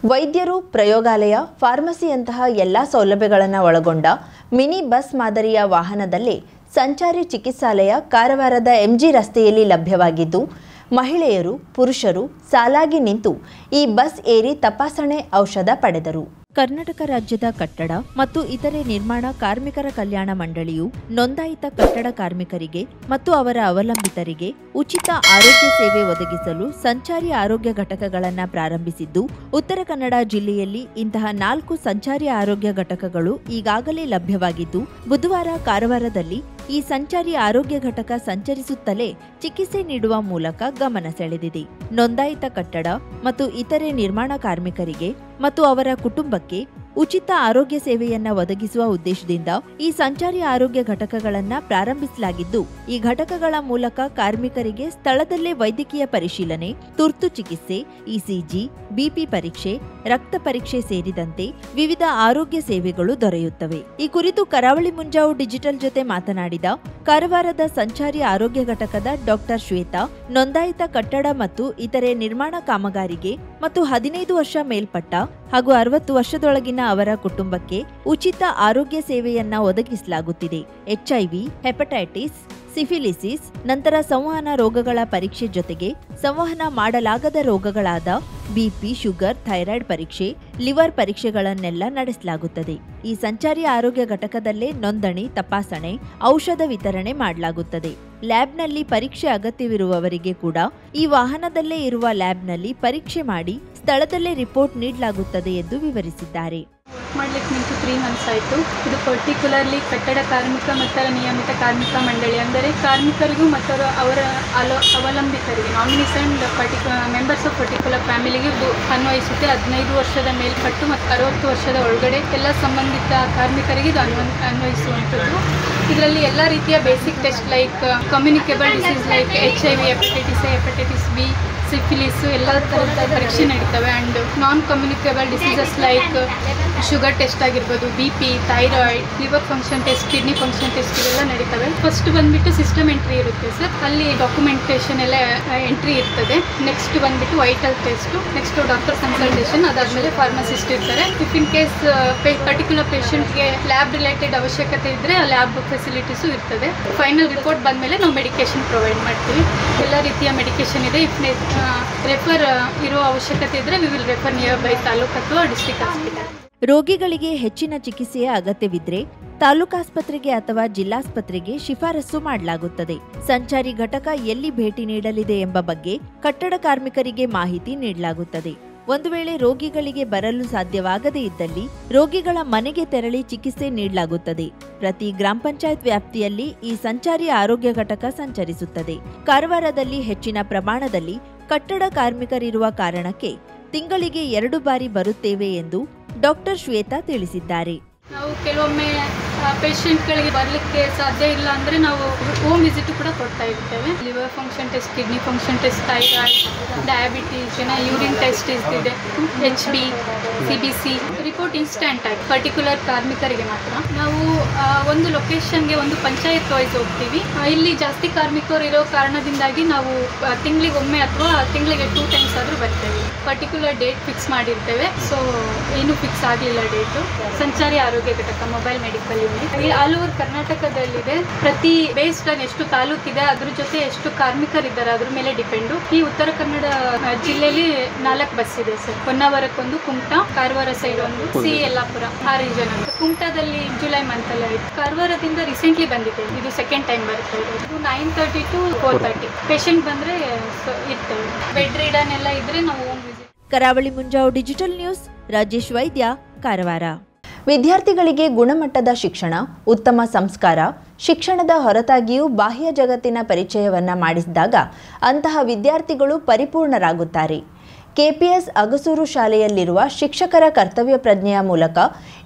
ವೈದ್ಯರು, ಪ್ರಯೋಗಾಲಯ, ಫಾರ್ಮಸಿಯಂತಹ ಎಲ್ಲ ಸೌಲಭ್ಯಗಳನ್ನು ಒಳಗೊಂಡ ಮಿನಿ ಬಸ್ ಮಾದರಿಯ ವಾಹನದಲ್ಲಿ ಸಂಚಾರಿ ಚಿಕಿತ್ಸಾಲಯ ಕಾರವಾರದ ಎಂಜಿ ರಸ್ತೆಯಲ್ಲಿ ಲಭ್ಯವಾಗಿದ್ದು, ಮಹಿಳೆಯರು, ಪುರುಷರು ಸಾಲಾಗಿ ನಿಂತು ಈ ಬಸ್ ಏರಿ ತಪಾಸಣೆ ಔಷಧ ಪಡೆದರು. ಕರ್ನಾಟಕ ರಾಜ್ಯದ ಕಟ್ಟಡ ಮತ್ತು ಇತರೆ ನಿರ್ಮಾಣ ಕಾರ್ಮಿಕರ ಕಲ್ಯಾಣ ಮಂಡಳಿಯು ನೋಂದಾಯಿತ ಕಟ್ಟಡ ಕಾರ್ಮಿಕರಿಗೆ ಮತ್ತು ಅವರ ಅವಲಂಬಿತರಿಗೆ ಉಚಿತ ಆರೋಗ್ಯ ಸೇವೆ ಒದಗಿಸಲು ಸಂಚಾರಿ ಆರೋಗ್ಯ ಘಟಕಗಳನ್ನು ಪ್ರಾರಂಭಿಸಿದ್ದು, ಉತ್ತರ ಕನ್ನಡ ಜಿಲ್ಲೆಯಲ್ಲಿ ಇಂತಹ 4 ಸಂಚಾರಿ ಆರೋಗ್ಯ ಘಟಕಗಳು ಈಗಾಗಲೇ ಲಭ್ಯವಾಗಿದ್ದು, ಬುಧವಾರ ಕಾರವಾರದಲ್ಲಿ ಈ ಸಂಚಾರಿ ಆರೋಗ್ಯ ಘಟಕ ಸಂಚರಿಸುತ್ತಲೇ ಚಿಕಿತ್ಸೆ ನೀಡುವ ಮೂಲಕ ಗಮನ ಸೆಳೆದಿದೆ. ನೋಂದಾಯಿತ ಕಟ್ಟಡ ಮತ್ತು ಇತರೆ ನಿರ್ಮಾಣ ಕಾರ್ಮಿಕರಿಗೆ ಮತ್ತು ಅವರ ಕುಟುಂಬಕ್ಕೆ ಉಚಿತ ಆರೋಗ್ಯ ಸೇವೆಯನ್ನ ಒದಗಿಸುವ ಉದ್ದೇಶದಿಂದ ಈ ಸಂಚಾರಿ ಆರೋಗ್ಯ ಘಟಕಗಳನ್ನು ಪ್ರಾರಂಭಿಸಲಾಗಿದ್ದು, ಈ ಘಟಕಗಳ ಮೂಲಕ ಕಾರ್ಮಿಕರಿಗೆ ಸ್ಥಳದಲ್ಲೇ ವೈದ್ಯಕೀಯ ಪರಿಶೀಲನೆ, ತುರ್ತು ಚಿಕಿತ್ಸೆ, ಇಸಿಜಿ, ಬಿಪಿ ಪರೀಕ್ಷೆ, ರಕ್ತ ಪರೀಕ್ಷೆ ಸೇರಿದಂತೆ ವಿವಿಧ ಆರೋಗ್ಯ ಸೇವೆಗಳು ದೊರೆಯುತ್ತವೆ. ಈ ಕುರಿತು ಕರಾವಳಿ ಮುಂಜಾವು ಡಿಜಿಟಲ್ ಜೊತೆ ಮಾತನಾಡಿದ ಕಾರವಾರದ ಸಂಚಾರಿ ಆರೋಗ್ಯ ಘಟಕದ ಡಾಕ್ಟರ್ ಶ್ವೇತಾ, ನೋಂದಾಯಿತ ಕಟ್ಟಡ ಮತ್ತು ಇತರೆ ನಿರ್ಮಾಣ ಕಾಮಗಾರಿಗೆ ಮತ್ತು 15 ವರ್ಷ ಮೇಲ್ಪಟ್ಟ ಹಾಗೂ 60 ವರ್ಷದೊಳಗಿನ ಅವರ ಕುಟುಂಬಕ್ಕೆ ಉಚಿತ ಆರೋಗ್ಯ ಸೇವೆಯನ್ನ ಒದಗಿಸಲಾಗುತ್ತಿದೆ. HIV, ಹೆಪಟೈಟಿಸ್, ಸಿಫಿಲಿಸಿಸ್ ನಂತರ ಸಂವಹನ ರೋಗಗಳ ಪರೀಕ್ಷೆ ಜೊತೆಗೆ ಸಂವಹನ ಮಾಡಲಾಗದ ರೋಗಗಳಾದ ಬಿಪಿ, ಶುಗರ್, ಥೈರಾಯ್ಡ್ ಪರೀಕ್ಷೆ, ಲಿವರ್ ಪರೀಕ್ಷೆಗಳನ್ನೆಲ್ಲ ನಡೆಸಲಾಗುತ್ತದೆ. ಈ ಸಂಚಾರಿ ಆರೋಗ್ಯ ಘಟಕದಲ್ಲೇ ನೋಂದಣಿ, ತಪಾಸಣೆ, ಔಷಧ ವಿತರಣೆ ಮಾಡಲಾಗುತ್ತದೆ. ಲ್ಯಾಬ್ನಲ್ಲಿ ಪರೀಕ್ಷೆ ಅಗತ್ಯವಿರುವವರಿಗೆ ಕೂಡ ಈ ವಾಹನದಲ್ಲೇ ಇರುವ ಲ್ಯಾಬ್ನಲ್ಲಿ ಪರೀಕ್ಷೆ ಮಾಡಿ ಸ್ಥಳದಲ್ಲೇ ರಿಪೋರ್ಟ್ ನೀಡಲಾಗುತ್ತದೆ ಎಂದು ವಿವರಿಸಿದ್ದಾರೆ. ಮಾಡಲಿಕ್ಕೆ ನಿಂತು 3 ಮಂತ್ಸ್ ಆಯಿತು. ಇದು ಪರ್ಟಿಕ್ಯುಲರ್ಲಿ ಕಟ್ಟಡ ಕಾರ್ಮಿಕ ಮತ್ತು ನಿಯಮಿತ ಕಾರ್ಮಿಕ ಮಂಡಳಿ, ಅಂದರೆ ಕಾರ್ಮಿಕರಿಗೂ ಮತ್ತು ಅವರ ಅವಲಂಬಿತರಿಗೆ, nominees and members of particular ಫ್ಯಾಮಿಲಿಗೆ ಇದು ಅನ್ವಯಿಸುತ್ತೆ. 15 ವರ್ಷದ ಮೇಲ್ಪಟ್ಟು ಮತ್ತು 60 ವರ್ಷದ ಒಳಗಡೆ ಎಲ್ಲ ಸಂಬಂಧಿತ ಕಾರ್ಮಿಕರಿಗೆ ಇದು ಅನ್ವಯಿಸುವಂಥದ್ದು. ಇದರಲ್ಲಿ ಎಲ್ಲ ರೀತಿಯ basic test like communicable disease like HIV, hepatitis A, hepatitis B, syphilis ಎಲ್ಲ ಥರದ ಪರೀಕ್ಷೆ ನಡೀತವೆ. And non communicable diseases like sugar test ಆಗಿರ್ಬೋದು, BP, thyroid, liver function test, kidney function test ಇವೆಲ್ಲ ನಡೀತವೆ. ಫಸ್ಟ್ ಬಂದುಬಿಟ್ಟು ಸಿಸ್ಟಮ್ ಎಂಟ್ರಿ ಇರುತ್ತೆ ಸರ್, ಅಲ್ಲಿ ಡಾಕ್ಯುಮೆಂಟೇಷನ್ ಎಲ್ಲ ಎಂಟ್ರಿ ಇರ್ತದೆ. ನೆಕ್ಸ್ಟ್ ಬಂದುಬಿಟ್ಟು vital test, next doctor consultation, ಅದಾದಮೇಲೆ ಫಾರ್ಮಸಿಸ್ಟ್ ಇರ್ತಾರೆ. ಇಫ್ ಇನ್ ಕೇಸ್ ಪರ್ಟಿಕ್ಯುಲರ್ ಪೇಷಂಟ್ಗೆ ಲ್ಯಾಬ್ ರಿಲೇಟೆಡ್ ಅವಶ್ಯಕತೆ ಇದ್ದರೆ ಆ ಲ್ಯಾಬ್ ಫೆಸಿಲಿಟೀಸು ಇರ್ತದೆ. ಫೈನಲ್ ರಿಪೋರ್ಟ್ ಬಂದಮೇಲೆ ನಾವು ಮೆಡಿಕೇಷನ್ ಪ್ರೊವೈಡ್ ಮಾಡ್ತೀವಿ. ಎಲ್ಲ ರೀತಿಯ ಮೆಡಿಕೇಷನ್ ಇದೆ. ಇಫ್ ರೆಫರ್ ಇರೋ ಅವಶ್ಯಕತೆ ಇದ್ದರೆ we will refer near by taluk ಅಥವಾ ಡಿಸ್ಟ್ರಿಕ್ಟ್ ಹಾಸ್ಪಿಟಲ್. ರೋಗಿಗಳಿಗೆ ಹೆಚ್ಚಿನ ಚಿಕಿತ್ಸೆಯ ಅಗತ್ಯವಿದ್ರೆ ತಾಲೂಕಾಸ್ಪತ್ರೆಗೆ ಅಥವಾ ಜಿಲ್ಲಾಸ್ಪತ್ರೆಗೆ ಶಿಫಾರಸು ಮಾಡಲಾಗುತ್ತದೆ. ಸಂಚಾರಿ ಘಟಕ ಎಲ್ಲಿ ಭೇಟಿ ನೀಡಲಿದೆ ಎಂಬ ಬಗ್ಗೆ ಕಟ್ಟಡ ಕಾರ್ಮಿಕರಿಗೆ ಮಾಹಿತಿ ನೀಡಲಾಗುತ್ತದೆ. ಒಂದು ವೇಳೆ ರೋಗಿಗಳಿಗೆ ಬರಲು ಸಾಧ್ಯವಾಗದೇ ಇದ್ದಲ್ಲಿ ರೋಗಿಗಳ ಮನೆಗೆ ತೆರಳಿ ಚಿಕಿತ್ಸೆ ನೀಡಲಾಗುತ್ತದೆ. ಪ್ರತಿ ಗ್ರಾಮ ಪಂಚಾಯತ್ ವ್ಯಾಪ್ತಿಯಲ್ಲಿ ಈ ಸಂಚಾರಿ ಆರೋಗ್ಯ ಘಟಕ ಸಂಚರಿಸುತ್ತದೆ. ಕಾರವಾರದಲ್ಲಿ ಹೆಚ್ಚಿನ ಪ್ರಮಾಣದಲ್ಲಿ ಕಟ್ಟಡ ಕಾರ್ಮಿಕರಿರುವ ಕಾರಣಕ್ಕೆ ತಿಂಗಳಿಗೆ 2 ಬಾರಿ ಬರುತ್ತೇವೆ ಎಂದು ಡಾಕ್ಟರ್ ಶ್ವೇತಾ ತಿಳಿಸಿದ್ದಾರೆ. ನಾವು ಕೆಲವೊಮ್ಮೆ ಪೇಷಂಟ್ಗಳಿಗೆ ಬರಲಿಕ್ಕೆ ಸಾಧ್ಯ ಇಲ್ಲ ಅಂದರೆ ನಾವು ಹೋಮ್ ವಿಸಿಟ್ ಕೂಡ ಕೊಡ್ತಾ ಇರ್ತೇವೆ. Liver function test, kidney function test, thyroid, diabetes, urine test ಇದೆ, HB, CBC ರಿಪೋರ್ಟ್ ಇನ್ಸ್ಟೆಂಟ್ ಆಗಿ ಪರ್ಟಿಕ್ಯುಲರ್ ಕಾರ್ಮಿಕರಿಗೆ ಮಾತ್ರ. ನಾವು ಒಂದು ಲೊಕೇಶನ್ಗೆ ಒಂದು ಪಂಚಾಯತ್ ವೈಸ್ ಹೋಗ್ತೀವಿ. ಇಲ್ಲಿ ಜಾಸ್ತಿ ಕಾರ್ಮಿಕರು ಇರೋ ಕಾರಣದಿಂದಾಗಿ ನಾವು ತಿಂಗಳಿಗೊಮ್ಮೆ ಅಥವಾ ತಿಂಗಳಿಗೆ 2 ಟೈಮ್ಸ್ ಆದರೂ ಬರ್ತೇವೆ. ಪರ್ಟಿಕ್ಯುಲರ್ ಡೇಟ್ ಫಿಕ್ಸ್ ಮಾಡಿರ್ತೇವೆ. ಸೊ ಏನು ಫಿಕ್ಸ್ ಆಗಲಿಲ್ಲ ಡೇಟು. ಸಂಚಾರಿ ಆರೋಗ್ಯ ಘಟಕ mobile medical unit all over ಕರ್ನಾಟಕದಲ್ಲಿದೆ. ಪ್ರತಿ ಬೇಸ್ಡ್ ಆನ್ ಎಷ್ಟು ತಾಲೂಕಿದೆ ಅದ್ರ ಜೊತೆ ಎಷ್ಟು ಕಾರ್ಮಿಕರಿದ್ದಾರೆ ಅದ್ರ ಮೇಲೆ ಡಿಪೆಂಡು. ಈ ಉತ್ತರ ಕನ್ನಡ ಜಿಲ್ಲೆಯಲ್ಲಿ 4 ಬಸ್ ಇದೆ ಸರ್. ಹೊನ್ನಾವರಕ್ಕೊಂದು, ಕುಮಟಾ, ಕಾರವಾರ ಸೈಡ್ ಒಂದು, ಯಲ್ಲಾಪುರ, ಆ ರೀಜನ್ ಅಂತ. ಕುಮಟಾದಲ್ಲಿ ಜುಲೈ ಮಂತಲ್ಲಿ ಆಯಿತು. ಕಾರವಾರದಿಂದ ರೀಸೆಂಟ್ಲಿ ಬಂದಿದೆ. ಇದು ಸೆಕೆಂಡ್ ಟೈಮ್ ಬರುತ್ತೆ. ಇದು 9:30 to 4:30 ಪೇಷಂಟ್ ಬಂದರೆ ಇರ್ತೇವೆ. ಬೆಡ್ ರೀಡನ್ ಎಲ್ಲ ಇದ್ರೆ ನಾವು ಹೋಮ್ ವಿಸಿಟ್. ಕರಾವಳಿ ಮುಂಜಾವು ಡಿಜಿಟಲ್ ನ್ಯೂಸ್, ರಾಜೇಶ್ ವೈದ್ಯ, ಕಾರವಾರ. ವಿದ್ಯಾರ್ಥಿಗಳಿಗೆ ಗುಣಮಟ್ಟದ ಶಿಕ್ಷಣ, ಉತ್ತಮ ಸಂಸ್ಕಾರ, ಶಿಕ್ಷಣದ ಹೊರತಾಗಿಯೂ ಬಾಹ್ಯ ಜಗತ್ತಿನ ಪರಿಚಯವನ್ನ ಮಾಡಿಸಿದಾಗ ಅಂತಹ ವಿದ್ಯಾರ್ಥಿಗಳು ಪರಿಪೂರ್ಣರಾಗುತ್ತಾರೆ. ಕೆಪಿಎಸ್ ಅಗಸೂರು ಶಾಲೆಯಲ್ಲಿರುವ ಶಿಕ್ಷಕರ ಕರ್ತವ್ಯ ಪ್ರಜ್ಞೆಯ ಮೂಲಕ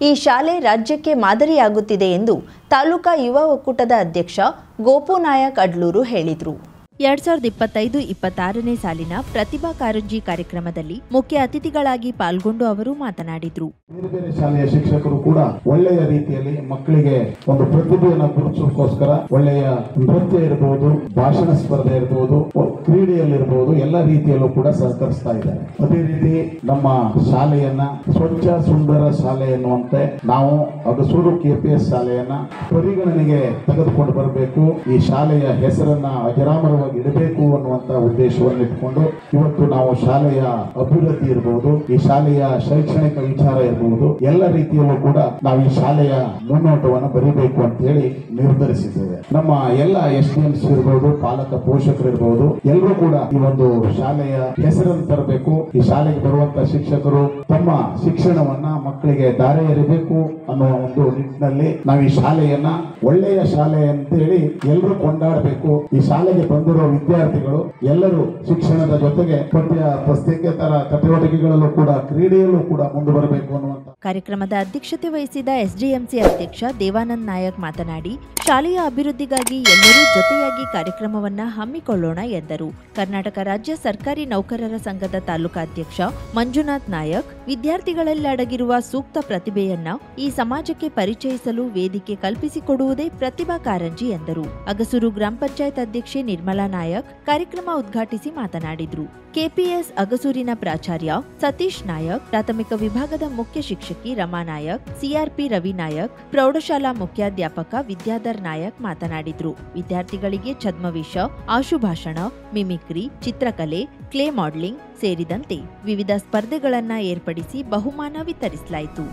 ಈ ಶಾಲೆ ರಾಜ್ಯಕ್ಕೆ ಮಾದರಿಯಾಗುತ್ತಿದೆ ಎಂದು ತಾಲೂಕಾ ಯುವ ಒಕ್ಕೂಟದ ಅಧ್ಯಕ್ಷ ಗೋಪು ನಾಯಕ್ ಅಡ್ಲೂರು ಹೇಳಿದರು. 2025-26ನೇ ಸಾಲಿನ ಪ್ರತಿಭಾ ಕಾರಂಜಿ ಕಾರ್ಯಕ್ರಮದಲ್ಲಿ ಮುಖ್ಯ ಅತಿಥಿಗಳಾಗಿ ಪಾಲ್ಗೊಂಡು ಅವರು ಮಾತನಾಡಿದರು. ಬೇರೆ ಬೇರೆ ಶಾಲೆಯ ಶಿಕ್ಷಕರು ಕೂಡ ಒಳ್ಳೆಯ ರೀತಿಯಲ್ಲಿ ಮಕ್ಕಳಿಗೆ ಒಂದು ಪ್ರತಿಭೆಯನ್ನು ಗುರುತಿಸೋಕ್ಕೋಸ್ಕರ ಒಳ್ಳೆಯ ನೃತ್ಯ ಇರಬಹುದು, ಭಾಷಣ ಸ್ಪರ್ಧೆ ಇರಬಹುದು, ಕ್ರೀಡೆಯಲ್ಲಿರಬಹುದು, ಎಲ್ಲ ರೀತಿಯಲ್ಲೂ ಕೂಡ ಸಹಕರಿಸ್ತಾ ಇದ್ದಾರೆ. ಅದೇ ರೀತಿ ನಮ್ಮ ಶಾಲೆಯನ್ನ ಸ್ವಚ್ಛ ಸುಂದರ ಶಾಲೆ ಎನ್ನುವಂತೆ ನಾವು ಅಗಸೂರು KPS ಶಾಲೆಯನ್ನ ಪರಿಗಣನೆಗೆ ತೆಗೆದುಕೊಂಡು ಬರಬೇಕು, ಈ ಶಾಲೆಯ ಹೆಸರನ್ನ ಅಜರಾಮರವಾಗಿ ಇಡಬೇಕು ಅನ್ನುವಂತ ಉದ್ದೇಶವನ್ನು ಇಟ್ಕೊಂಡು ಇವತ್ತು ನಾವು ಶಾಲೆಯ ಅಭಿವೃದ್ಧಿ ಇರಬಹುದು, ಈ ಶಾಲೆಯ ಶೈಕ್ಷಣಿಕ ವಿಚಾರ ಇರಬಹುದು, ಎಲ್ಲ ರೀತಿಯಲ್ಲೂ ಕೂಡ ನಾವು ಈ ಶಾಲೆಯ ಮುನ್ನೋಟವನ್ನು ಬರೀಬೇಕು ಅಂತ ಹೇಳಿ ನಿರ್ಧರಿಸಿದ್ದೇವೆ. ನಮ್ಮ ಎಲ್ಲ SDMs ಇರಬಹುದು, ಪಾಲಕ ಪೋಷಕರು ಇರಬಹುದು, ಎಲ್ಲರೂ ಕೂಡ ಈ ಒಂದು ಶಾಲೆಯ ಹೆಸರನ್ನು ತರಬೇಕು. ಈ ಶಾಲೆಗೆ ಬರುವಂತ ಶಿಕ್ಷಕರು ತಮ್ಮ ಶಿಕ್ಷಣವನ್ನ ಮಕ್ಕಳಿಗೆ ದಾರಿ ಎರಿಬೇಕು ಅನ್ನುವ ಒಂದು ನಿಟ್ಟಿನಲ್ಲಿ ನಾವು ಈ ಶಾಲೆಯನ್ನ ಒಳ್ಳೆಯ ಶಾಲೆ ಅಂತ ಹೇಳಿ ಎಲ್ಲರೂ ಕೊಂಡಾಡಬೇಕು. ಈ ಶಾಲೆಗೆ ಬಂದಿರೋ ವಿದ್ಯಾರ್ಥಿಗಳು ಎಲ್ಲರೂ ಶಿಕ್ಷಣದ ಜೊತೆಗೆ ಪಠ್ಯ ಪುಸ್ತಕೇತರ ಚಟುವಟಿಕೆಗಳಲ್ಲೂ ಕೂಡ ಕ್ರೀಡೆಯಲ್ಲೂ ಕೂಡ ಮುಂದುವರಬೇಕು ಅನ್ನುವಂತ ಕಾರ್ಯಕ್ರಮದ ಅಧ್ಯಕ್ಷತೆ ವಹಿಸಿದ SDMC ಅಧ್ಯಕ್ಷ ದೇವಾನಂದ್ ನಾಯಕ್ ಮಾತನಾಡಿ, ಶಾಲೆಯ ಅಭಿವೃದ್ಧಿಗಾಗಿ ಎಲ್ಲರೂ ಜೊತೆಯಾಗಿ ಕಾರ್ಯಕ್ರಮವನ್ನ ಹಮ್ಮಿಕೊಳ್ಳೋಣ ಎಂದರು. ಕರ್ನಾಟಕ ರಾಜ್ಯ ಸರ್ಕಾರಿ ನೌಕರರ ಸಂಘದ ತಾಲೂಕಾಧ್ಯಕ್ಷ ಮಂಜುನಾಥ್ ನಾಯಕ್ ವಿದ್ಯಾರ್ಥಿಗಳಲ್ಲಿ ಅಡಗಿರುವ ಸೂಕ್ತ ಪ್ರತಿಭೆಯನ್ನ ಈ ಸಮಾಜಕ್ಕೆ ಪರಿಚಯಿಸಲು ವೇದಿಕೆ ಕಲ್ಪಿಸಿಕೊಡುವುದೇ ಪ್ರತಿಭಾ ಕಾರಂಜಿ ಎಂದರು. ಅಗಸೂರು ಗ್ರಾಮ ಪಂಚಾಯತ್ ಅಧ್ಯಕ್ಷೆ ನಿರ್ಮಲಾ ನಾಯಕ್ ಕಾರ್ಯಕ್ರಮ ಉದ್ಘಾಟಿಸಿ ಮಾತನಾಡಿದರು. KPS ಅಗಸೂರಿನ ಪ್ರಾಚಾರ್ಯ ಸತೀಶ್ ನಾಯಕ್, ಪ್ರಾಥಮಿಕ ವಿಭಾಗದ ಮುಖ್ಯ ಶಿಕ್ಷಕಿ ರಮಾ ನಾಯಕ್, CRP ರವಿ ನಾಯಕ್, ಪ್ರೌಢಶಾಲಾ ಮುಖ್ಯಾಧ್ಯಾಪಕ ವಿದ್ಯಾಧರ್ ನಾಯಕ್ ಮಾತನಾಡಿದ್ರು. ವಿದ್ಯಾರ್ಥಿಗಳಿಗೆ ಛದ್ಮವೇಷ, ಆಶುಭಾಷಣ, ಮಿಮಿಕ್ರಿ, ಚಿತ್ರಕಲೆ, ಕ್ಲೇ ಮಾಡೆಲಿಂಗ್ ಸೇರಿದಂತೆ ವಿವಿಧ ಸ್ಪರ್ಧೆಗಳನ್ನು ಏರ್ಪಡಿಸಿ ಬಹುಮಾನ ವಿತರಿಸಲಾಯಿತು.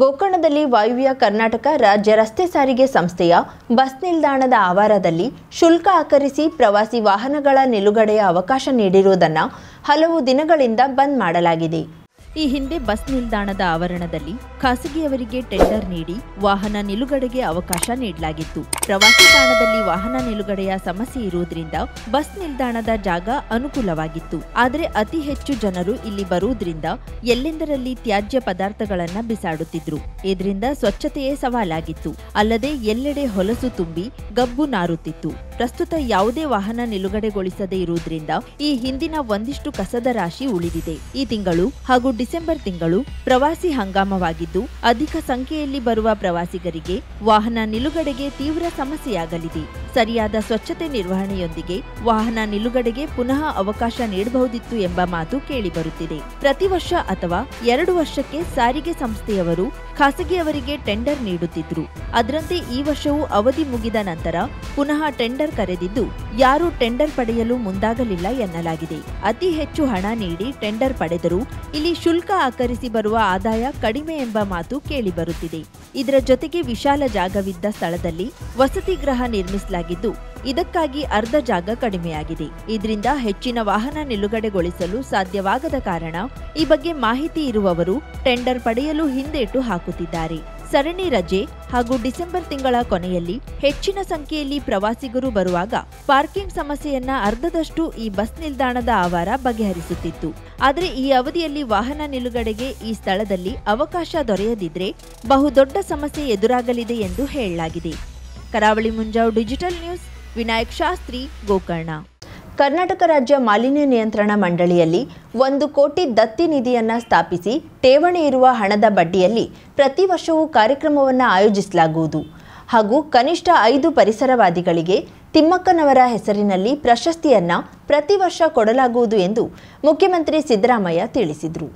ಗೋಕರ್ಣದಲ್ಲಿ ವಾಯುವ್ಯ ಕರ್ನಾಟಕ ರಾಜ್ಯ ರಸ್ತೆ ಸಾರಿಗೆ ಸಂಸ್ಥೆಯ ಬಸ್ ನಿಲ್ದಾಣದ ಆವರಣದಲ್ಲಿ ಶುಲ್ಕ ಆಕರಿಸಿ ಪ್ರವಾಸಿ ವಾಹನಗಳ ನಿಲುಗಡೆಯ ಅವಕಾಶ ನೀಡಿರುವುದನ್ನು ಹಲವು ದಿನಗಳಿಂದ ಬಂದ್ ಮಾಡಲಾಗಿದೆ. ಈ ಹಿಂದೆ ಬಸ್ ನಿಲ್ದಾಣದ ಆವರಣದಲ್ಲಿ ಖಾಸಗಿಯವರಿಗೆ ಟೆಂಡರ್ ನೀಡಿ ವಾಹನ ನಿಲುಗಡೆಗೆ ಅವಕಾಶ ನೀಡಲಾಗಿತ್ತು. ಪ್ರವಾಸಿ ತಾಣದಲ್ಲಿ ವಾಹನ ನಿಲುಗಡೆಯ ಸಮಸ್ಯೆ ಇರುವುದರಿಂದ ಬಸ್ ನಿಲ್ದಾಣದ ಜಾಗ ಅನುಕೂಲವಾಗಿತ್ತು. ಆದರೆ ಅತಿ ಹೆಚ್ಚು ಜನರು ಇಲ್ಲಿ ಬರುವುದರಿಂದ ಎಲ್ಲೆಂದರಲ್ಲಿ ತ್ಯಾಜ್ಯ ಪದಾರ್ಥಗಳನ್ನು ಬಿಸಾಡುತ್ತಿದ್ರು. ಇದರಿಂದ ಸ್ವಚ್ಛತೆಯೇ ಸವಾಲಾಗಿತ್ತು. ಅಲ್ಲದೆ ಎಲ್ಲೆಡೆ ಹೊಲಸು ತುಂಬಿ ಗಬ್ಬು ನಾರುತ್ತಿತ್ತು. ಪ್ರಸ್ತುತ ಯಾವುದೇ ವಾಹನ ನಿಲುಗಡೆಗೊಳಿಸದೇ ಇರುವುದರಿಂದ ಈ ಹಿಂದಿನ ಒಂದಿಷ್ಟು ಕಸದ ರಾಶಿ ಉಳಿದಿದೆ. ಈ ತಿಂಗಳು ಹಾಗೂ ಡಿಸೆಂಬರ್ ತಿಂಗಳು ಪ್ರವಾಸಿ ಹಂಗಾಮವಾಗಿದ್ದು ಅಧಿಕ ಸಂಖ್ಯೆಯಲ್ಲಿ ಬರುವ ಪ್ರವಾಸಿಗರಿಗೆ ವಾಹನ ನಿಲುಗಡೆಗೆ ತೀವ್ರ ಸಮಸ್ಯೆಯಾಗಲಿದೆ. ಸರಿಯಾದ ಸ್ವಚ್ಛತೆ ನಿರ್ವಹಣೆಯೊಂದಿಗೆ ವಾಹನ ನಿಲುಗಡೆಗೆ ಪುನಃ ಅವಕಾಶ ನೀಡಬಹುದಿತ್ತು ಎಂಬ ಮಾತು ಕೇಳಿಬರುತ್ತಿದೆ. ಪ್ರತಿ ವರ್ಷ ಅಥವಾ 2 ವರ್ಷಕ್ಕೆ ಸಾರಿಗೆ ಸಂಸ್ಥೆಯವರು ಖಾಸಗಿಯವರಿಗೆ ಟೆಂಡರ್ ನೀಡುತ್ತಿದ್ರು. ಅದರಂತೆ ಈ ವರ್ಷವೂ ಅವಧಿ ಮುಗಿದ ನಂತರ ಪುನಃ ಟೆಂಡರ್ ಕರೆದಿದ್ದು ಯಾರೂ ಟೆಂಡರ್ ಪಡೆಯಲು ಮುಂದಾಗಲಿಲ್ಲ ಎನ್ನಲಾಗಿದೆ. ಅತಿ ಹೆಚ್ಚು ಹಣ ನೀಡಿ ಟೆಂಡರ್ ಪಡೆದರೂ ಇಲ್ಲಿ ಶುಲ್ಕ ಆಕರಿಸಿ ಬರುವ ಆದಾಯ ಕಡಿಮೆ ಎಂಬ ಮಾತು ಕೇಳಿಬರುತ್ತಿದೆ. ಇದರ ಜೊತೆಗೆ ವಿಶಾಲ ಜಾಗವಿದ್ದ ಸ್ಥಳದಲ್ಲಿ ವಸತಿ ಗೃಹ ನಿರ್ಮಿಸಲಾಗಿದ್ದು ಇದಕ್ಕಾಗಿ ಅರ್ಧ ಜಾಗ ಕಡಿಮೆಯಾಗಿದೆ. ಇದರಿಂದ ಹೆಚ್ಚಿನ ವಾಹನ ನಿಲುಗಡೆಗೊಳಿಸಲು ಸಾಧ್ಯವಾಗದ ಕಾರಣ ಈ ಬಗ್ಗೆ ಮಾಹಿತಿ ಇರುವವರು ಟೆಂಡರ್ ಪಡೆಯಲು ಹಿಂದೇಟು ಹಾಕುತ್ತಿದ್ದಾರೆ. ಸರಣಿ ರಜೆ ಹಾಗೂ ಡಿಸೆಂಬರ್ ತಿಂಗಳ ಕೊನೆಯಲ್ಲಿ ಹೆಚ್ಚಿನ ಸಂಖ್ಯೆಯಲ್ಲಿ ಪ್ರವಾಸಿಗರು ಬರುವಾಗ ಪಾರ್ಕಿಂಗ್ ಸಮಸ್ಯೆಯನ್ನ ಅರ್ಧದಷ್ಟು ಈ ಬಸ್ ನಿಲ್ದಾಣದ ಆವಾರ ಬಗೆಹರಿಸುತ್ತಿತ್ತು. ಆದರೆ ಈ ಅವಧಿಯಲ್ಲಿ ವಾಹನ ನಿಲುಗಡೆಗೆ ಈ ಸ್ಥಳದಲ್ಲಿ ಅವಕಾಶ ದೊರೆಯದಿದ್ರೆ ಬಹುದೊಡ್ಡ ಸಮಸ್ಯೆ ಎದುರಾಗಲಿದೆ ಎಂದು ಹೇಳಲಾಗಿದೆ. ಕರಾವಳಿ ಮುಂಜಾವು ಡಿಜಿಟಲ್ ನ್ಯೂಸ್, ವಿನಾಯಕ್ ಶಾಸ್ತ್ರಿ, ಗೋಕರ್ಣ. ಕರ್ನಾಟಕ ರಾಜ್ಯ ಮಾಲಿನ್ಯ ನಿಯಂತ್ರಣ ಮಂಡಳಿಯಲ್ಲಿ 1 ಕೋಟಿ ದತ್ತಿ ನಿಧಿಯನ್ನು ಸ್ಥಾಪಿಸಿ ಠೇವಣಿ ಇರುವ ಹಣದ ಬಡ್ಡಿಯಲ್ಲಿ ಪ್ರತಿ ವರ್ಷವೂ ಕಾರ್ಯಕ್ರಮವನ್ನು ಆಯೋಜಿಸಲಾಗುವುದು ಹಾಗೂ ಕನಿಷ್ಠ 5 ಪರಿಸರವಾದಿಗಳಿಗೆ ತಿಮ್ಮಕ್ಕನವರ ಹೆಸರಿನಲ್ಲಿ ಪ್ರಶಸ್ತಿಯನ್ನು ಪ್ರತಿ ವರ್ಷ ಕೊಡಲಾಗುವುದು ಎಂದು ಮುಖ್ಯಮಂತ್ರಿ ಸಿದ್ದರಾಮಯ್ಯ ತಿಳಿಸಿದರು.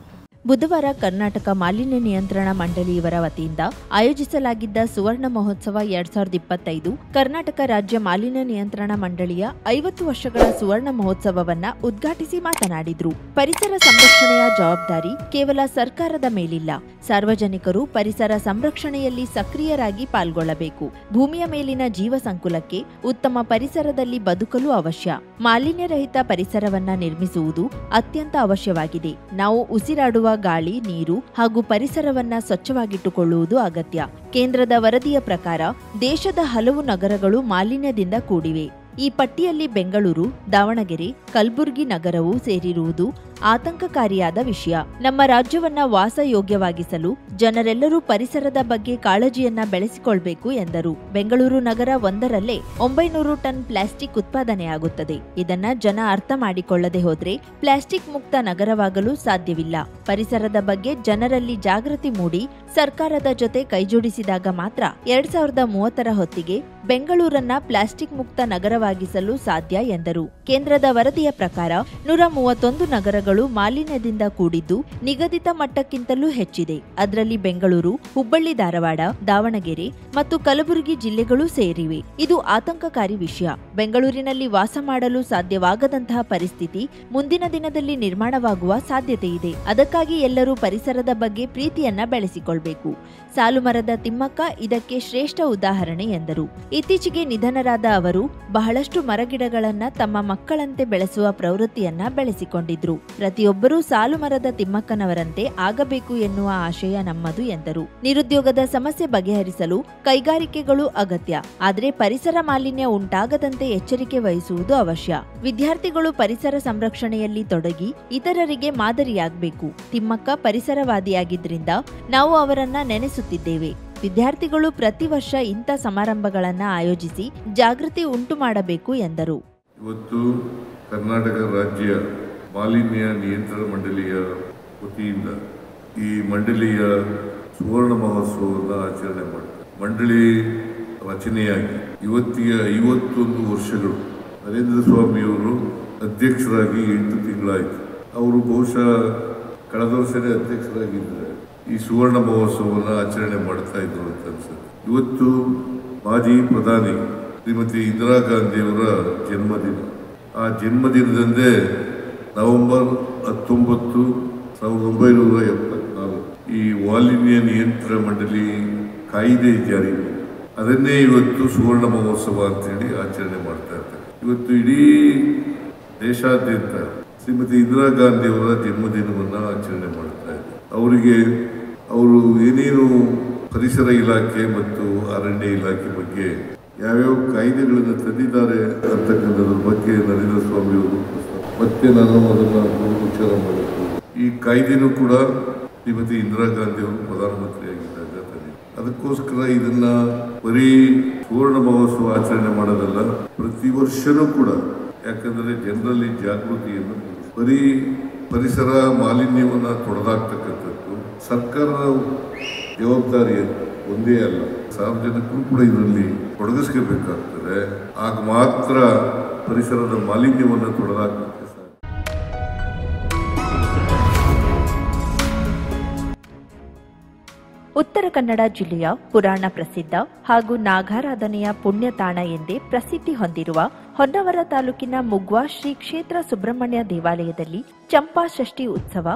ಬುಧವಾರ ಕರ್ನಾಟಕ ಮಾಲಿನ್ಯ ನಿಯಂತ್ರಣ ಮಂಡಳಿಯವರ ವತಿಯಿಂದ ಆಯೋಜಿಸಲಾಗಿದ್ದ ಸುವರ್ಣ ಮಹೋತ್ಸವ 2025 ಕರ್ನಾಟಕ ರಾಜ್ಯ ಮಾಲಿನ್ಯ ನಿಯಂತ್ರಣ ಮಂಡಳಿಯ 50 ವರ್ಷಗಳ ಸುವರ್ಣ ಮಹೋತ್ಸವವನ್ನ ಉದ್ಘಾಟಿಸಿ ಮಾತನಾಡಿದ್ರು. ಪರಿಸರ ಸಂರಕ್ಷಣೆಯ ಜವಾಬ್ದಾರಿ ಕೇವಲ ಸರ್ಕಾರದ ಮೇಲಿಲ್ಲ. ಸಾರ್ವಜನಿಕರು ಪರಿಸರ ಸಂರಕ್ಷಣೆಯಲ್ಲಿ ಸಕ್ರಿಯರಾಗಿ ಪಾಲ್ಗೊಳ್ಳಬೇಕು. ಭೂಮಿಯ ಮೇಲಿನ ಜೀವ ಸಂಕುಲಕ್ಕೆ ಉತ್ತಮ ಪರಿಸರದಲ್ಲಿ ಬದುಕಲು ಅವಶ್ಯ. ಮಾಲಿನ್ಯರಹಿತ ಪರಿಸರವನ್ನ ನಿರ್ಮಿಸುವುದು ಅತ್ಯಂತ ಅವಶ್ಯವಾಗಿದೆ. ನಾವು ಉಸಿರಾಡುವ ಗಾಳಿ, ನೀರು ಹಾಗೂ ಪರಿಸರವನ್ನ ಸ್ವಚ್ಛವಾಗಿಟ್ಟುಕೊಳ್ಳುವುದು ಅಗತ್ಯ. ಕೇಂದ್ರದ ವರದಿಯ ಪ್ರಕಾರ ದೇಶದ ಹಲವು ನಗರಗಳು ಮಾಲಿನ್ಯದಿಂದ ಕೂಡಿವೆ. ಈ ಪಟ್ಟಿಯಲ್ಲಿ ಬೆಂಗಳೂರು, ದಾವಣಗೆರೆ, ಕಲಬುರಗಿ ನಗರವೂ ಸೇರಿರುವುದು ಆತಂಕಕಾರಿಯಾದ ವಿಷಯ. ನಮ್ಮ ರಾಜ್ಯವನ್ನ ವಾಸಯೋಗ್ಯವಾಗಿಸಲು ಜನರೆಲ್ಲರೂ ಪರಿಸರದ ಬಗ್ಗೆ ಕಾಳಜಿಯನ್ನ ಬೆಳೆಸಿಕೊಳ್ಬೇಕು ಎಂದರು. ಬೆಂಗಳೂರು ನಗರ ಒಂದರಲ್ಲೇ 900 ಟನ್ ಪ್ಲಾಸ್ಟಿಕ್ ಉತ್ಪಾದನೆಯಾಗುತ್ತದೆ. ಇದನ್ನ ಜನ ಅರ್ಥ ಮಾಡಿಕೊಳ್ಳದೆ ಹೋದ್ರೆ ಪ್ಲಾಸ್ಟಿಕ್ ಮುಕ್ತ ನಗರವಾಗಲು ಸಾಧ್ಯವಿಲ್ಲ. ಪರಿಸರದ ಬಗ್ಗೆ ಜನರಲ್ಲಿ ಜಾಗೃತಿ ಮೂಡಿ ಸರ್ಕಾರದ ಜೊತೆ ಕೈಜೋಡಿಸಿದಾಗ ಮಾತ್ರ 2030ರ ಹೊತ್ತಿಗೆ ಬೆಂಗಳೂರನ್ನ ಪ್ಲಾಸ್ಟಿಕ್ ಮುಕ್ತ ನಗರವಾಗಿಸಲು ಸಾಧ್ಯ ಎಂದರು. ಕೇಂದ್ರದ ವರದಿಯ ಪ್ರಕಾರ 131 ನಗರಗಳು ಮಾಲಿನ್ಯದಿಂದ ಕೂಡಿದ್ದು ನಿಗದಿತ ಮಟ್ಟಕ್ಕಿಂತಲೂ ಹೆಚ್ಚಿದೆ. ಅದರಲ್ಲಿ ಬೆಂಗಳೂರು, ಹುಬ್ಬಳ್ಳಿ, ಧಾರವಾಡ, ದಾವಣಗೆರೆ ಮತ್ತು ಕಲಬುರಗಿ ಜಿಲ್ಲೆಗಳು ಸೇರಿವೆ. ಇದು ಆತಂಕಕಾರಿ ವಿಷಯ. ಬೆಂಗಳೂರಿನಲ್ಲಿ ವಾಸ ಮಾಡಲು ಸಾಧ್ಯವಾಗದಂತಹ ಪರಿಸ್ಥಿತಿ ಮುಂದಿನ ದಿನದಲ್ಲಿ ನಿರ್ಮಾಣವಾಗುವ ಸಾಧ್ಯತೆ ಇದೆ. ಅದಕ್ಕಾಗಿ ಎಲ್ಲರೂ ಪರಿಸರದ ಬಗ್ಗೆ ಪ್ರೀತಿಯನ್ನ ಬೆಳೆಸಿಕೊಳ್ಬೇಕು. ಸಾಲುಮರದ ತಿಮ್ಮಕ್ಕ ಇದಕ್ಕೆ ಶ್ರೇಷ್ಠ ಉದಾಹರಣೆ ಎಂದರು. ಇತ್ತೀಚೆಗೆ ನಿಧನರಾದ ಅವರು ಬಹಳಷ್ಟು ಮರಗಿಡಗಳನ್ನ ತಮ್ಮ ಮಕ್ಕಳಂತೆ ಬೆಳೆಸುವ ಪ್ರವೃತ್ತಿಯನ್ನ ಬೆಳೆಸಿಕೊಂಡಿದ್ರು. ಪ್ರತಿಯೊಬ್ಬರೂ ಸಾಲುಮರದ ತಿಮ್ಮಕ್ಕನವರಂತೆ ಆಗಬೇಕು ಎನ್ನುವ ಆಶಯ ನಮ್ಮದು ಎಂದರು. ನಿರುದ್ಯೋಗದ ಸಮಸ್ಯೆ ಬಗೆಹರಿಸಲು ಕೈಗಾರಿಕೆಗಳು ಅಗತ್ಯ. ಆದರೆ ಪರಿಸರ ಮಾಲಿನ್ಯ ಉಂಟಾಗದಂತೆ ಎಚ್ಚರಿಕೆ ವಹಿಸುವುದು ಅವಶ್ಯ. ವಿದ್ಯಾರ್ಥಿಗಳು ಪರಿಸರ ಸಂರಕ್ಷಣೆಯಲ್ಲಿ ತೊಡಗಿ ಇತರರಿಗೆ ಮಾದರಿಯಾಗಬೇಕು. ತಿಮ್ಮಕ್ಕ ಪರಿಸರವಾದಿಯಾಗಿದ್ರಿಂದ ನಾವು ಅವರನ್ನ ನೆನೆಸುತ್ತಿದ್ದೇವೆ. ವಿದ್ಯಾರ್ಥಿಗಳು ಪ್ರತಿ ವರ್ಷ ಇಂಥ ಸಮಾರಂಭಗಳನ್ನು ಆಯೋಜಿಸಿ ಜಾಗೃತಿ ಉಂಟು ಮಾಡಬೇಕು ಎಂದರು. ಇವತ್ತು ಕರ್ನಾಟಕ ರಾಜ್ಯ ಮಾಲಿನ್ಯ ನಿಯಂತ್ರಣ ಮಂಡಳಿಯ ವತಿಯಿಂದ ಈ ಮಂಡಳಿಯ ಸುವರ್ಣ ಮಹೋತ್ಸವವನ್ನು ಆಚರಣೆ ಮಾಡ್ತಾರೆ. ಮಂಡಳಿ ರಚನೆಯಾಗಿ ಇವತ್ತಿಗೆ 51 ವರ್ಷಗಳು. ನರೇಂದ್ರ ಸ್ವಾಮಿಯವರು ಅಧ್ಯಕ್ಷರಾಗಿ 8 ತಿಂಗಳಾಯಿತು. ಅವರು ಬಹುಶಃ ಕಳೆದ ವರ್ಷನೇ ಅಧ್ಯಕ್ಷರಾಗಿದ್ದರೆ ಈ ಸುವರ್ಣ ಮಹೋತ್ಸವವನ್ನು ಆಚರಣೆ ಮಾಡ್ತಾ ಇದ್ರು ಅಂತ ಅನ್ಸುತ್ತೆ. ಇವತ್ತು ಮಾಜಿ ಪ್ರಧಾನಿ ಶ್ರೀಮತಿ ಇಂದಿರಾ ಗಾಂಧಿಯವರ ಜನ್ಮದಿನ. ಆ ಜನ್ಮದಿನದಂದೇ ನವೆಂಬರ್ 19, 1974 ಈ ಮಾಲಿನ್ಯ ನಿಯಂತ್ರಣ ಮಂಡಳಿ ಕಾಯ್ದೆ ಜಾರಿ. ಅದನ್ನೇ ಇವತ್ತು ಸುವರ್ಣ ಮಹೋತ್ಸವ ಅಂತೇಳಿ ಆಚರಣೆ ಮಾಡ್ತಾ ಇರ್ತಾರೆ. ಇವತ್ತು ಇಡೀ ದೇಶಾದ್ಯಂತ ಶ್ರೀಮತಿ ಇಂದಿರಾ ಗಾಂಧಿಯವರ ಜನ್ಮದಿನವನ್ನು ಆಚರಣೆ ಮಾಡ್ತಾ ಇದ್ದಾರೆ. ಅವರಿಗೆ ಅವರು ಏನೇನು ಪರಿಸರ ಇಲಾಖೆ ಮತ್ತು ಅರಣ್ಯ ಇಲಾಖೆ ಬಗ್ಗೆ ಯಾವ್ಯಾವ ಕಾಯ್ದೆಗಳನ್ನು ತಂದಿದ್ದಾರೆ ಅಂತಕ್ಕಂಥದ್ರ ಬಗ್ಗೆ ನರೇಂದ್ರ ಸ್ವಾಮಿಯವರು ಮತ್ತೆ ನಾನು ಅದನ್ನು ವಿಚಾರ ಮಾಡಬೇಕು. ಈ ಕಾಯ್ದೆನೂ ಕೂಡ ಶ್ರೀಮತಿ ಇಂದಿರಾ ಗಾಂಧಿ ಅವರು ಪ್ರಧಾನಮಂತ್ರಿಯಾಗಿದ್ದಾಗ ತಂದಿದ್ದಾರೆ. ಅದಕ್ಕೋಸ್ಕರ ಇದನ್ನ ಬರೀ ಸುವರ್ಣ ಮಹೋತ್ಸವ ಆಚರಣೆ ಮಾಡೋದಲ್ಲ, ಪ್ರತಿ ವರ್ಷನೂ ಕೂಡ. ಯಾಕಂದರೆ ಜನರಲ್ಲಿ ಜಾಗೃತಿಯನ್ನು, ಬರೀ ಪರಿಸರ ಮಾಲಿನ್ಯವನ್ನು ತೊಡೆದಾಕ್ತಕ್ಕಂಥದ್ದು ಸರ್ಕಾರದ ಜವಾಬ್ದಾರಿ ಒಂದೇ ಅಲ್ಲ, ಸಾರ್ವಜನಿಕರು ಕೂಡ ಇದರಲ್ಲಿ ತೊಡಗಿಸ್ಕೋಬೇಕಾಗ್ತದೆ. ಆಗ ಮಾತ್ರ ಪರಿಸರದ ಮಾಲಿನ್ಯವನ್ನು ತೊಡೆದಾಕಲಿಕ್ಕೆ ಸಾಧ್ಯ. ಉತ್ತರ ಕನ್ನಡ ಜಿಲ್ಲೆಯ ಪುರಾಣ ಪ್ರಸಿದ್ಧ ಹಾಗೂ ನಾಗಾರಾಧನೆಯ ಪುಣ್ಯತಾಣ ಎಂದೇ ಪ್ರಸಿದ್ಧಿ ಹೊಂದಿರುವ ಹೊನ್ನವರ ತಾಲೂಕಿನ ಮುಗ್ವಾ ಶ್ರೀ ಕ್ಷೇತ್ರ ಸುಬ್ರಹ್ಮಣ್ಯ ದೇವಾಲಯದಲ್ಲಿ ಚಂಪಾ ಷಷ್ಠಿ ಉತ್ಸವ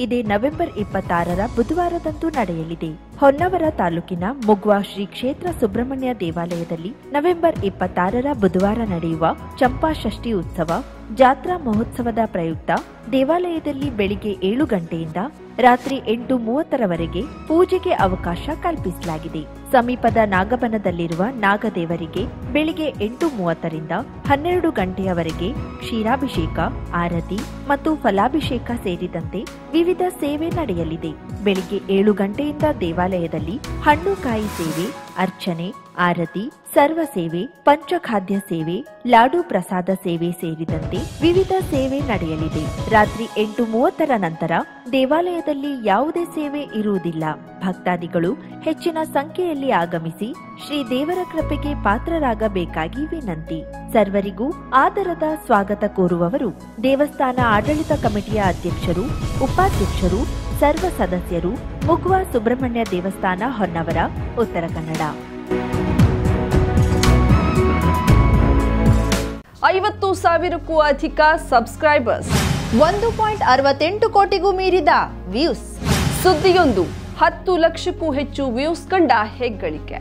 ಇದೇ ನವೆಂಬರ್ 26ರ ಬುಧವಾರದಂದು ನಡೆಯಲಿದೆ. ಹೊನ್ನವರ ತಾಲೂಕಿನ ಮುಗ್ವಾ ಶ್ರೀ ಕ್ಷೇತ್ರ ಸುಬ್ರಹ್ಮಣ್ಯ ದೇವಾಲಯದಲ್ಲಿ ನವೆಂಬರ್ 26ರ ಬುಧವಾರ ನಡೆಯುವ ಚಂಪಾ ಷಷ್ಠಿ ಉತ್ಸವ ಜಾತ್ರಾ ಮಹೋತ್ಸವದ ಪ್ರಯುಕ್ತ ದೇವಾಲಯದಲ್ಲಿ ಬೆಳಿಗ್ಗೆ 7 ಗಂಟೆಯಿಂದ ರಾತ್ರಿ 8:30ರವರೆಗೆ ಪೂಜೆಗೆ ಅವಕಾಶ ಕಲ್ಪಿಸಲಾಗಿದೆ. ಸಮೀಪದ ನಾಗಬನದಲ್ಲಿರುವ ನಾಗದೇವರಿಗೆ ಬೆಳಿಗ್ಗೆ 8:30ರಿಂದ 12 ಗಂಟೆಯವರೆಗೆ ಕ್ಷೀರಾಭಿಷೇಕ, ಆರತಿ ಮತ್ತು ಫಲಾಭಿಷೇಕ ಸೇರಿದಂತೆ ವಿವಿಧ ಸೇವೆ ನಡೆಯಲಿದೆ. ಬೆಳಿಗ್ಗೆ 7 ಗಂಟೆಯಿಂದ ದೇವಾಲಯದಲ್ಲಿ ಹಣ್ಣು ಕಾಯಿ ಸೇವೆ, ಅರ್ಚನೆ, ಆರತಿ, ಸರ್ವ ಸೇವೆ, ಪಂಚಖಾದ್ಯ ಸೇವೆ, ಲಾಡು ಪ್ರಸಾದ ಸೇವೆ ಸೇರಿದಂತೆ ವಿವಿಧ ಸೇವೆ ನಡೆಯಲಿದೆ. ರಾತ್ರಿ 8:30ರ ನಂತರ ದೇವಾಲಯದಲ್ಲಿ ಯಾವುದೇ ಸೇವೆ ಇರುವುದಿಲ್ಲ. ಭಕ್ತಾದಿಗಳು ಹೆಚ್ಚಿನ ಸಂಖ್ಯೆಯಲ್ಲಿ ಆಗಮಿಸಿ ಶ್ರೀ ದೇವರ ಕೃಪೆಗೆ ಪಾತ್ರರಾಗಬೇಕಾಗಿ ವಿನಂತಿ. ಸರ್ವರಿಗೂ ಆದರದ ಸ್ವಾಗತ ಕೋರುವವರು ದೇವಸ್ಥಾನ ಆಡಳಿತ ಕಮಿಟಿಯ ಅಧ್ಯಕ್ಷರು, ಉಪಾಧ್ಯಕ್ಷರು, ಸರ್ವ ಸದಸ್ಯರು ಮುಗುವ ಸುಬ್ರಹ್ಮಣ್ಯ ದೇವಸ್ಥಾನ ಹೊನ್ನಾವರ, ಉತ್ತರ ಕನ್ನಡ. 50,000ಕ್ಕೂ ಅಧಿಕ ಸಬ್ಸ್ಕ್ರೈಬರ್ಸ್, 1.68 ಕೋಟಿಗೂ ಮೀರಿದ ವ್ಯೂಸ್. ಸುದ್ದಿಯೊಂದು 10 ಲಕ್ಷಕ್ಕೂ ಹೆಚ್ಚು ವ್ಯೂಸ್ ಕಂಡ ಹೆಗ್ಗಳಿಕೆ.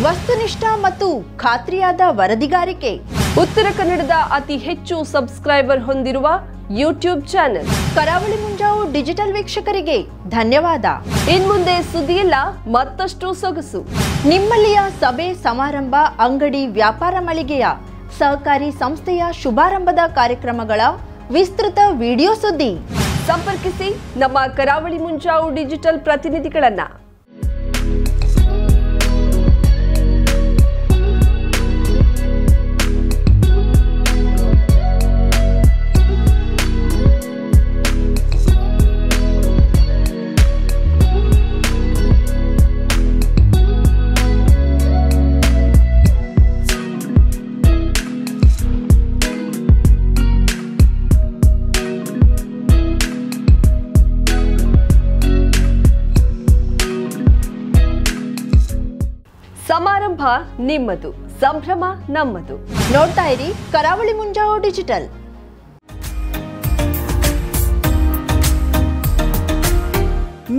ವಸ್ತುನಿಷ್ಠ ಮತ್ತು ಖಾತ್ರಿಯಾದ ವರದಿಗಾರಿಕೆ. ಉತ್ತರ ಕನ್ನಡದ ಅತಿ ಹೆಚ್ಚು ಸಬ್ಸ್ಕ್ರೈಬರ್ ಹೊಂದಿರುವ ಯೂಟ್ಯೂಬ್ ಚಾನೆಲ್. ಕರಾವಳಿ ಮುಂಜಾವು ಡಿಜಿಟಲ್ ವೀಕ್ಷಕರಿಗೆ ಧನ್ಯವಾದ. ಇನ್ಮುಂದೆ ಸುದ್ದಿಯಲ್ಲ ಮತ್ತಷ್ಟು ಸೊಗಸು. ನಿಮ್ಮಲ್ಲಿಯ ಸಭೆ ಸಮಾರಂಭ, ಅಂಗಡಿ, ವ್ಯಾಪಾರ ಮಳಿಗೆಯ ಸಹಕಾರಿ ಸಂಸ್ಥೆಯ ಶುಭಾರಂಭದ ಕಾರ್ಯಕ್ರಮಗಳ ವಿಸ್ತೃತ ವಿಡಿಯೋ ಸುದ್ದಿ. ಸಂಪರ್ಕಿಸಿ ನಮ್ಮ ಕರಾವಳಿ ಮುಂಜಾವು ಡಿಜಿಟಲ್ ಪ್ರತಿನಿಧಿಗಳನ್ನ. ಸಮಾರಂಭ ನಿಮ್ಮದು, ಸಂಭ್ರಮ ನಮ್ಮದು. ನೋಡ್ತಾ ಇರಿ ಕರಾವಳಿ ಮುಂಜಾವು ಡಿಜಿಟಲ್.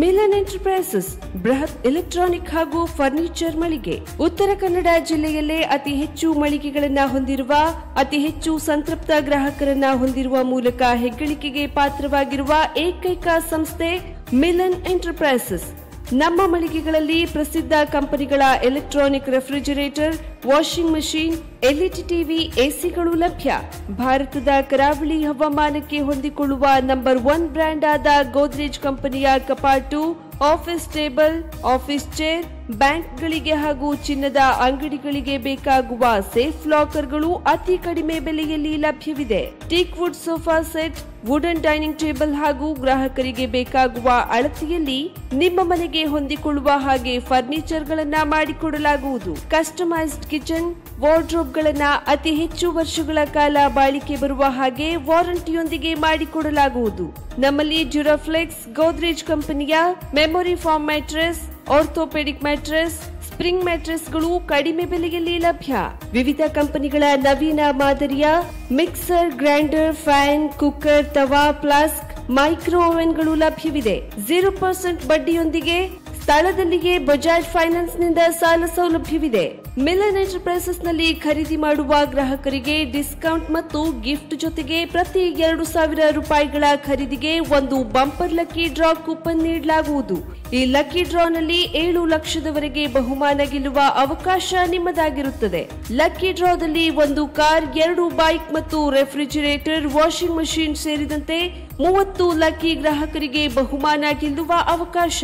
ಮಿಲನ್ ಎಂಟರ್ಪ್ರೈಸಸ್ ಬೃಹತ್ ಎಲೆಕ್ಟ್ರಾನಿಕ್ ಹಾಗೂ ಫರ್ನಿಚರ್ ಮಳಿಗೆ. ಉತ್ತರ ಕನ್ನಡ ಜಿಲ್ಲೆಯಲ್ಲೇ ಅತಿ ಹೆಚ್ಚು ಮಳಿಗೆಗಳನ್ನ ಹೊಂದಿರುವ, ಅತಿ ಹೆಚ್ಚು ಸಂತೃಪ್ತ ಗ್ರಾಹಕರನ್ನ ಹೊಂದಿರುವ ಮೂಲಕ ಹೆಗ್ಗಳಿಕೆಗೆ ಪಾತ್ರವಾಗಿರುವ ಏಕೈಕ ಸಂಸ್ಥೆ ಮಿಲನ್ ಎಂಟರ್ಪ್ರೈಸಸ್. ನಮ್ಮ ಮಳಿಗೆಗಳಲ್ಲಿ ಪ್ರಸಿದ್ಧ ಕಂಪನಿಗಳ electronic refrigerator, washing machine, LED TV, ಎಸಿಗಳು ಲಭ್ಯ. ಭಾರತದ ಕರಾವಳಿ ಹವಾಮಾನಕ್ಕೆ ಹೊಂದಿಕೊಳ್ಳುವ ನಂಬರ್ 1 ಬ್ರ್ಯಾಂಡ್ ಆದ ಗೋದ್ರೇಜ್ ಕಂಪನಿಯ ಕಪಾಟು, ಆಫೀಸ್ ಟೇಬಲ್, ಆಫೀಸ್ ಚೇರ್, ಬ್ಯಾಂಕ್ಗಳಿಗೆ ಹಾಗೂ ಚಿನ್ನದ ಅಂಗಡಿಗಳಿಗೆ ಬೇಕಾಗುವ ಸೇಫ್ ಲಾಕರ್ಗಳು ಅತಿ ಕಡಿಮೆ ಬೆಲೆಯಲ್ಲಿ ಲಭ್ಯವಿದೆ. Teak wood sofa set, wooden dining table ಹಾಗೂ ಗ್ರಾಹಕರಿಗೆ ಬೇಕಾಗುವ ಅಳತೆಯಲ್ಲಿ ನಿಮ್ಮ ಮನೆಗೆ ಹೊಂದಿಕೊಳ್ಳುವ ಹಾಗೆ ಫರ್ನಿಚರ್ ಗಳನ್ನ ಮಾಡಿಕೊಡಲಾಗುವುದು. ಕಸ್ಟಮೈಸ್ಡ್ ಕಿಚನ್, ವಾರ್ಡ್ರೋಬ್ ಗಳನ್ನ ಅತಿ ಹೆಚ್ಚು ವರ್ಷಗಳ ಕಾಲ ಬಾಳಿಕೆ ಬರುವ ಹಾಗೆ ವಾರಂಟಿಯೊಂದಿಗೆ ಮಾಡಿಕೊಡಲಾಗುವುದು. ನಮ್ಮಲ್ಲಿ ಡ್ಯೂರಾಫ್ಲೆಕ್ಸ್, ಗೋದ್ರೇಜ್ ಕಂಪನಿಯ memory foam mattress, orthopedic mattress, spring ಮ್ಯಾಟ್ರೆಸ್ಗಳು ಕಡಿಮೆ ಬೆಲೆಯಲ್ಲಿ ಲಭ್ಯ. ವಿವಿಧ ಕಂಪನಿಗಳ ನವೀನ ಮಾದರಿಯ ಮಿಕ್ಸರ್, ಗ್ರೈಂಡರ್, ಫ್ಯಾನ್, ಕುಕ್ಕರ್, ತವಾ, ಫ್ಲಾಸ್ಕ್, ಮೈಕ್ರೋ ಓವೆನ್ಗಳು ಲಭ್ಯವಿದೆ. 0% ಬಡ್ಡಿಯೊಂದಿಗೆ ಸ್ಥಳದಲ್ಲಿಯೇ ಬಜಾಜ್ ಫೈನಾನ್ಸ್ ನಿಂದ ಸಾಲ ಸೌಲಭ್ಯವಿದೆ. ಮಿಲನ್ ಎಂಟರ್ಪ್ರೈಸಸ್ ನಲ್ಲಿ ಖರೀದಿ ಮಾಡುವ ಗ್ರಾಹಕರಿಗೆ ಡಿಸ್ಕೌಂಟ್ ಮತ್ತು ಗಿಫ್ಟ್ ಜೊತೆಗೆ ಪ್ರತಿ 2,000 ರೂಪಾಯಿಗಳ ಖರೀದಿಗೆ ಒಂದು ಬಂಪರ್ ಲಕ್ಕಿ ಡ್ರಾ ಕೂಪನ್ ನೀಡಲಾಗುವುದು. ಈ ಲಕ್ಕಿ ಡ್ರಾ ನಲ್ಲಿ 7 ಲಕ್ಷದವರೆಗೆ ಬಹುಮಾನ ಗೆಲ್ಲುವ ಅವಕಾಶ ನಿಮ್ಮದಾಗಿರುತ್ತದೆ. ಲಕ್ಕಿ ಡ್ರಾದಲ್ಲಿ 1 ಕಾರ್, 2 ಬೈಕ್ ಮತ್ತು ರೆಫ್ರಿಜರೇಟರ್, ವಾಷಿಂಗ್ ಮಷೀನ್ ಸೇರಿದಂತೆ 30 ಲಕ್ಕಿ ಗ್ರಾಹಕರಿಗೆ ಬಹುಮಾನ ಗೆಲ್ಲುವ ಅವಕಾಶ.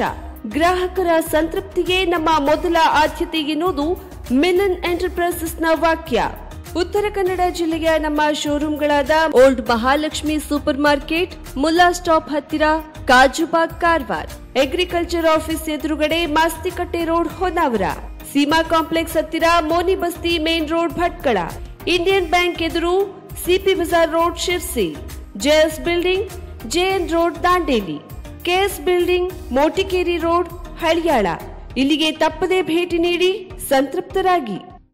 ಗ್ರಾಹಕರ ಸಂತೃಪ್ತಿಗೆ ನಮ್ಮ ಮೊದಲ ಆದ್ಯತೆ ಎನ್ನುವುದು ಮಿಲನ್ ಎಂಟರ್ಪ್ರೈಸಸ್ ನ ವಾಕ್ಯ. ಉತ್ತರ ಕನ್ನಡ ಜಿಲ್ಲೆಯ ನಮ್ಮ ಶೋರೂಮ್ಗಳಾದ old Mahalakshmi super market, Mulla stop ಹತ್ತಿರ, ಕಾಜುಬಾಗ್, ಕಾರವಾರ, ಅಗ್ರಿಕಲ್ಚರ್ ಆಫೀಸ್ ಎದುರುಗಡೆ, ಮಾಸ್ತಿಕಟ್ಟೆ ರೋಡ್, ಹೊನ್ನಾವರ, ಸೀಮಾ ಕಾಂಪ್ಲೆಕ್ಸ್ ಹತ್ತಿರ, Moni Basti main road, Bhatkal, Indian bank ಎದುರು, CP Bazar road, Sirsi, JS building, JN road, Dandeli, KS building, Motikeri road, Haliyal. ಇಲ್ಲಿಗೆ ತಪ್ಪದೇ ಭೇಟಿ ನೀಡಿ ಸಂತೃಪ್ತರಾಗಿ.